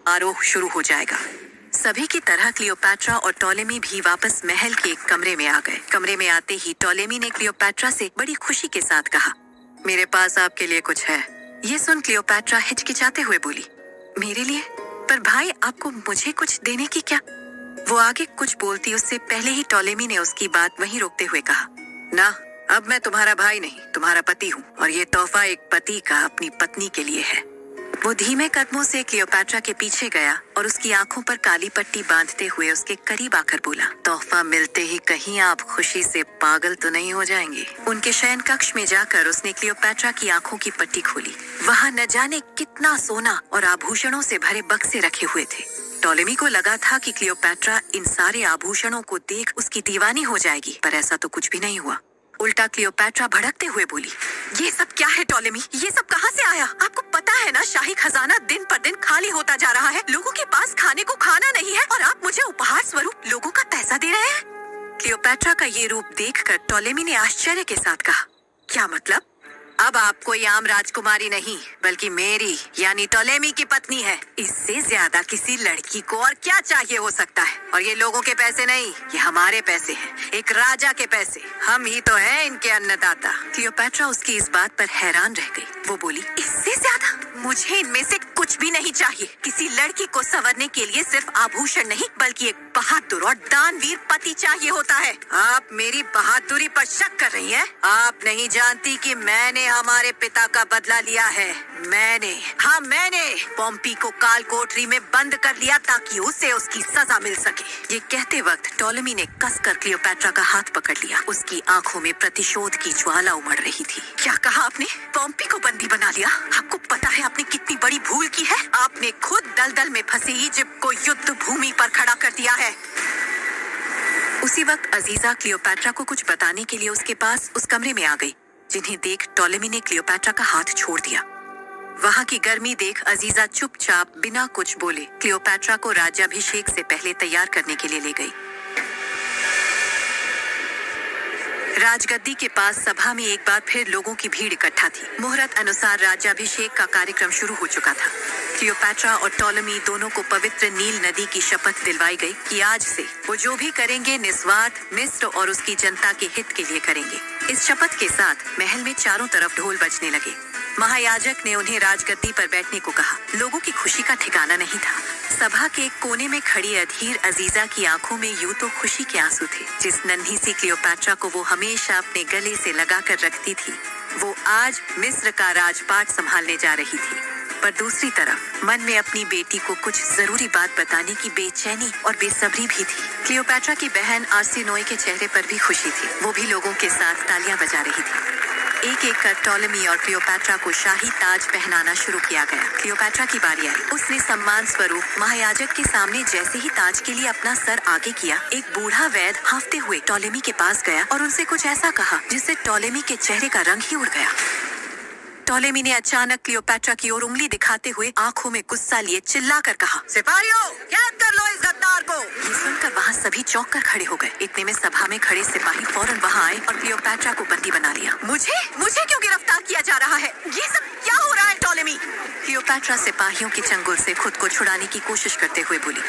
आरोह शुरू हो जाएगा। सभी की तरह क्लियोपैट्रा और टॉलेमी भी वापस महल के एक कमरे में आ गए। कमरे में आते ही टॉलेमी ने क्लियोपैट्रा से बड़ी खुशी के साथ कहा, मेरे पास आपके लिए कुछ है। ये सुन क्लियोपैट्रा हिचकिचाते हुए बोली, मेरे लिए? पर भाई, आपको मुझे कुछ देने की क्या? वो आगे कुछ बोलती उससे पहले ही टॉलेमी ने उसकी बात वहीं रोकते हुए कहा, ना, अब मैं तुम्हारा भाई नहीं, तुम्हारा पति हूँ, और ये तोहफा एक पति का अपनी पत्नी के लिए है। वो धीमे कदमों से क्लियोपैट्रा के पीछे गया और उसकी आंखों पर काली पट्टी बांधते हुए उसके करीब आकर बोला, तोहफा मिलते ही कहीं आप खुशी से पागल तो नहीं हो जाएंगे? उनके शयन कक्ष में जाकर उसने क्लियोपैट्रा की आंखों की पट्टी खोली। वहाँ न जाने कितना सोना और आभूषणों से भरे बक्से रखे हुए थे। टॉलेमी को लगा था कि क्लियोपैट्रा इन सारे आभूषणों को देख उसकी दीवानी हो जाएगी, पर ऐसा तो कुछ भी नहीं हुआ। उल्टा क्लियोपैट्रा भड़कते हुए बोली, ये सब क्या है टॉलेमी? ये सब कहाँ से आया? आपको पता है ना, शाही खजाना दिन पर दिन खाली होता जा रहा है। लोगों के पास खाने को खाना नहीं है और आप मुझे उपहार स्वरूप लोगों का पैसा दे रहे हैं। क्लियोपैट्रा का ये रूप देखकर टॉलेमी ने आश्चर्य के साथ कहा, क्या मतलब? अब आप कोई आम राजकुमारी नहीं, बल्कि मेरी यानी टॉलेमी की पत्नी है। इससे ज्यादा किसी लड़की को और क्या चाहिए हो सकता है? और ये लोगों के पैसे नहीं, ये हमारे पैसे हैं, एक राजा के पैसे। हम ही तो हैं इनके अन्नदाता। क्लियोपैट्रा उसकी इस बात पर हैरान रह गई। वो बोली, इससे ज्यादा? मुझे इनमें से कुछ भी नहीं चाहिए। किसी लड़की को संवरने के लिए सिर्फ आभूषण नहीं, बल्कि एक बहादुर और दानवीर पति चाहिए होता है। आप मेरी बहादुरी पर शक कर रही हैं? आप नहीं जानती कि मैंने हमारे पिता का बदला लिया है। मैंने पॉम्पी को काल कोठरी में बंद कर लिया ताकि उसे उसकी सजा मिल सके। ये कहते वक्त टॉलेमी ने कसकर क्लियोपैट्रा का हाथ पकड़ लिया। उसकी आंखों में प्रतिशोध की ज्वाला उमड़ रही थी। क्या कहा आपने? पॉम्पी को बंदी बना लिया? आपको पता है आपने कितनी बड़ी भूल की है? आपने खुद दलदल में फंसे इजिप्ट को युद्ध भूमि पर खड़ा कर दिया है। उसी वक्त अजीजा क्लियोपैट्रा को कुछ बताने के लिए उसके पास उस कमरे में आ गई, जिन्हें देख टॉलेमी ने क्लियोपैट्रा का हाथ छोड़ दिया। वहाँ की गर्मी देख अजीजा चुपचाप बिना कुछ बोले क्लियोपैट्रा को राज्याभिषेक से पहले तैयार करने के लिए ले गई। राजगद्दी के पास सभा में एक बार फिर लोगों की भीड़ इकट्ठा थी। मुहूर्त अनुसार राज्याभिषेक का कार्यक्रम शुरू हो चुका था। क्लियोपैट्रा और टॉलेमी दोनों को पवित्र नील नदी की शपथ दिलवाई गई कि आज से वो जो भी करेंगे निस्वार्थ मिस्र और उसकी जनता के हित के लिए करेंगे। इस शपथ के साथ महल में चारों तरफ ढोल बजने लगे। महायाजक ने उन्हें राजगद्दी पर बैठने को कहा। लोगों की खुशी का ठिकाना नहीं था। सभा के एक कोने में खड़ी अधीर अजीजा की आंखों में यूं तो खुशी के आंसू थे। जिस नन्ही सी क्लियोपैट्रा को वो हमेशा अपने गले से लगाकर रखती थी, वो आज मिस्र का राजपाट संभालने जा रही थी। पर दूसरी तरफ मन में अपनी बेटी को कुछ जरूरी बात बताने की बेचैनी और बेसब्री भी थी। क्लियोपैट्रा की बहन आर्सेनोए के चेहरे पर भी खुशी थी। वो भी लोगों के साथ तालियां बजा रही थी। एक एक कर टॉलेमी और क्लियोपैट्रा को शाही ताज पहनाना शुरू किया गया। क्लियोपैट्रा की बारी आई। उसने सम्मान स्वरूप महायाजक के सामने जैसे ही ताज के लिए अपना सर आगे किया, एक बूढ़ा वैद्य हांफते हुए टॉलेमी के पास गया और उनसे कुछ ऐसा कहा जिससे टॉलेमी के चेहरे का रंग ही उड़ गया। टॉलेमी ने अचानक क्लियोपैट्रा की ओर उंगली दिखाते हुए आंखों में गुस्सा लिए चिल्लाकर कहा, सिपाहियों, कैद कर लो इस गद्दार को। ये सुनकर वहाँ सभी चौंक कर खड़े हो गए। इतने में सभा में खड़े सिपाही फौरन वहाँ आए और क्लियोपैट्रा को बंदी बना लिया। मुझे क्यों गिरफ्तार किया जा रहा है? ये सब क्या हो रहा है टॉलेमी? क्लियोपैट्रा सिपाहियों के चंगुल से खुद को छुड़ाने की कोशिश करते हुए बोली।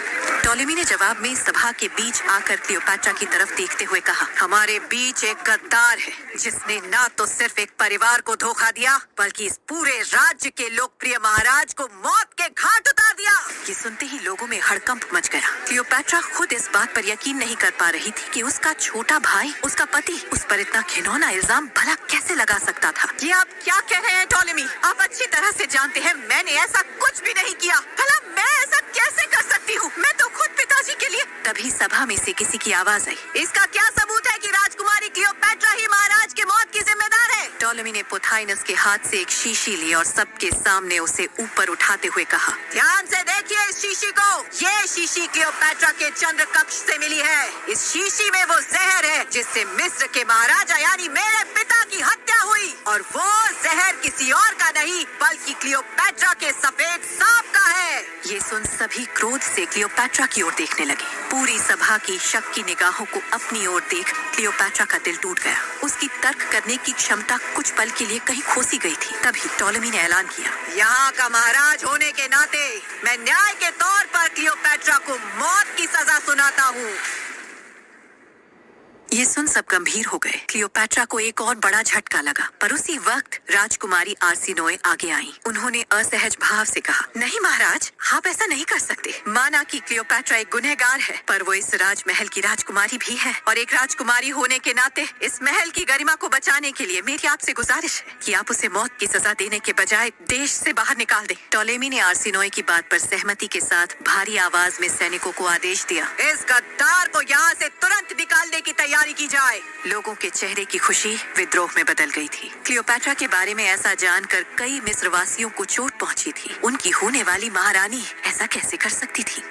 टॉलेमी ने जवाब में सभा के बीच आकर क्लियोपैट्रा की तरफ देखते हुए कहा, हमारे बीच एक गद्दार है जिसने न तो सिर्फ एक परिवार को धोखा दिया, बल्कि इस पूरे राज्य के लोकप्रिय महाराज को मौत के घाट उतार दिया। ये सुनते ही लोगों में हड़कंप मच गया। क्लियोपैट्रा खुद इस बात पर यकीन नहीं कर पा रही थी कि उसका छोटा भाई, उसका पति, उस पर इतना घिनौना इल्जाम भला कैसे लगा सकता था। ये आप क्या कह रहे हैं टॉलेमी? आप अच्छी तरह से जानते हैं मैंने ऐसा कुछ भी नहीं किया। भला मैं ऐसा कैसे कर सकती हूँ? मैं तो खुद पिताजी के लिए। तभी सभा में से किसी की आवाज आई, इसका क्या सबूत है कि राजकुमारी क्लियोपैट्रा ही महाराज की मौत की जिम्मेदार है? टॉलेमी ने पोथाइनस के हाथ से एक शीशी ली और सबके सामने उसे ऊपर उठाते हुए कहा, ध्यान से देखिए इस शीशी को। ये शीशी क्लियोपैट्रा के चंद्र कक्ष से मिली है। इस शीशी में वो जहर है जिससे मिस्र के महाराजा यानी मेरे पिता की हत्या हुई, और वो जहर किसी और का नहीं बल्कि क्लियोपैट्रा के सफेद सांप का है। ये सुन सभी क्रोध से क्लियोपैट्रा की ओर देखने लगे। पूरी सभा की शक की निगाहों को अपनी ओर देख क्लियोपैट्रा का दिल टूट गया। उसकी तर्क करने की क्षमता कुछ पल के लिए कहीं खोसी गई थी। तभी टॉलेमी ने ऐलान किया, यहाँ का महाराज होने के नाते मैं न्याय के तौर को मौत की सजा सुनाता हूँ। ये सुन सब गंभीर हो गए। क्लियोपैट्रा को एक और बड़ा झटका लगा, पर उसी वक्त राजकुमारी आर्सिनोए आगे आईं। उन्होंने असहज भाव से कहा, नहीं महाराज, आप ऐसा नहीं कर सकते। माना कि क्लियोपैट्रा एक गुनहगार है, पर वो इस राजमहल की राजकुमारी भी है, और एक राजकुमारी होने के नाते इस महल की गरिमा को बचाने के लिए मेरी आपसे गुजारिश है कि आप उसे मौत की सजा देने के बजाय देश से बाहर निकाल दें। टॉलेमी ने आर्सिनोए की बात पर सहमति के साथ भारी आवाज में सैनिकों को आदेश दिया, इस गद्दार को यहाँ से तुरंत निकालने की तैयारी की जाए। लोगों के चेहरे की खुशी विद्रोह में बदल गई थी। क्लियोपैट्रा के बारे में ऐसा जानकर कई मिस्रवासियों को चोट पहुंची थी। उनकी होने वाली महारानी ऐसा कैसे कर सकती थी?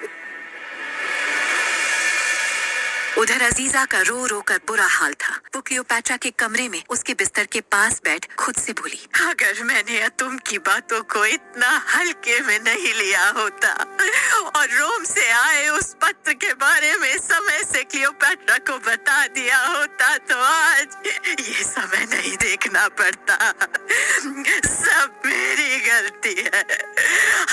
उधर अजीजा का रो रो कर बुरा हाल था। वो क्लियोपैट्रा के कमरे में उसके बिस्तर के पास बैठ खुद से बोली, अगर मैंने तुम की बातों को इतना हल्के में नहीं लिया होता और रोम से आए उस पत्र के बारे में समय से क्लियोपैट्रा को बता दिया होता तो आज ये समय नहीं देखना पड़ता। सब मेरी गलती है।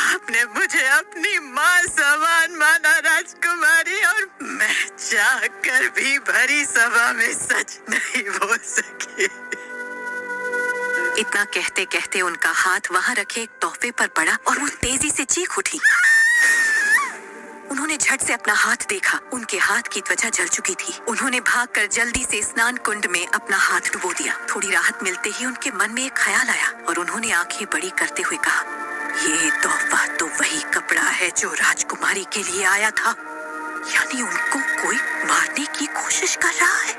आपने मुझे अपनी माँ समान माना राजकुमारी, और मैं चाहकर भी भरी सभा में सच नहीं बोल सकी। इतना कहते कहते उनका हाथ वहां रखे एक तोहफे पर पड़ा और वो तेजी से चीख उठी। उन्होंने झट से अपना हाथ देखा। उनके हाथ की त्वचा जल चुकी थी। उन्होंने भागकर जल्दी से स्नान कुंड में अपना हाथ डुबो दिया। थोड़ी राहत मिलते ही उनके मन में एक ख्याल आया और उन्होंने आंखें बड़ी करते हुए कहा, ये तोहफा तो वही कपड़ा है जो राजकुमारी के लिए आया था। यानी उनको कोई मारने की कोशिश कर रहा है।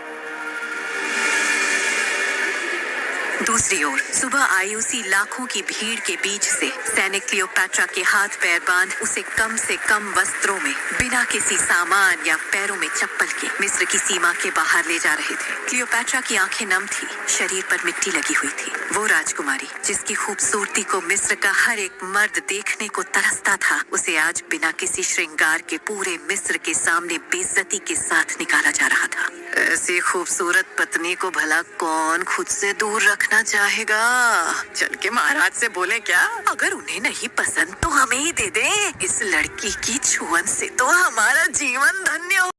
दूसरी ओर सुबह आई उसी लाखों की भीड़ के बीच से सैनिक क्लियोपैट्रा के हाथ पैर बांध उसे कम से कम वस्त्रों में, बिना किसी सामान या पैरों में चप्पल के मिस्र की सीमा के बाहर ले जा रहे थे। क्लियोपैट्रा की आंखें नम थी, शरीर पर मिट्टी लगी हुई थी। वो राजकुमारी जिसकी खूबसूरती को मिस्र का हर एक मर्द देखने को तरसता था, उसे आज बिना किसी श्रृंगार के पूरे मिस्र के सामने बेइज्जती के साथ निकाला जा रहा था। ऐसी खूबसूरत पत्नी को भला कौन खुद से दूर रखना चाहेगा? चल के महाराज से बोले क्या? अगर उन्हें नहीं पसंद तो हमें ही दे दे। इस लड़की की छुअन से तो हमारा जीवन धन्य हो।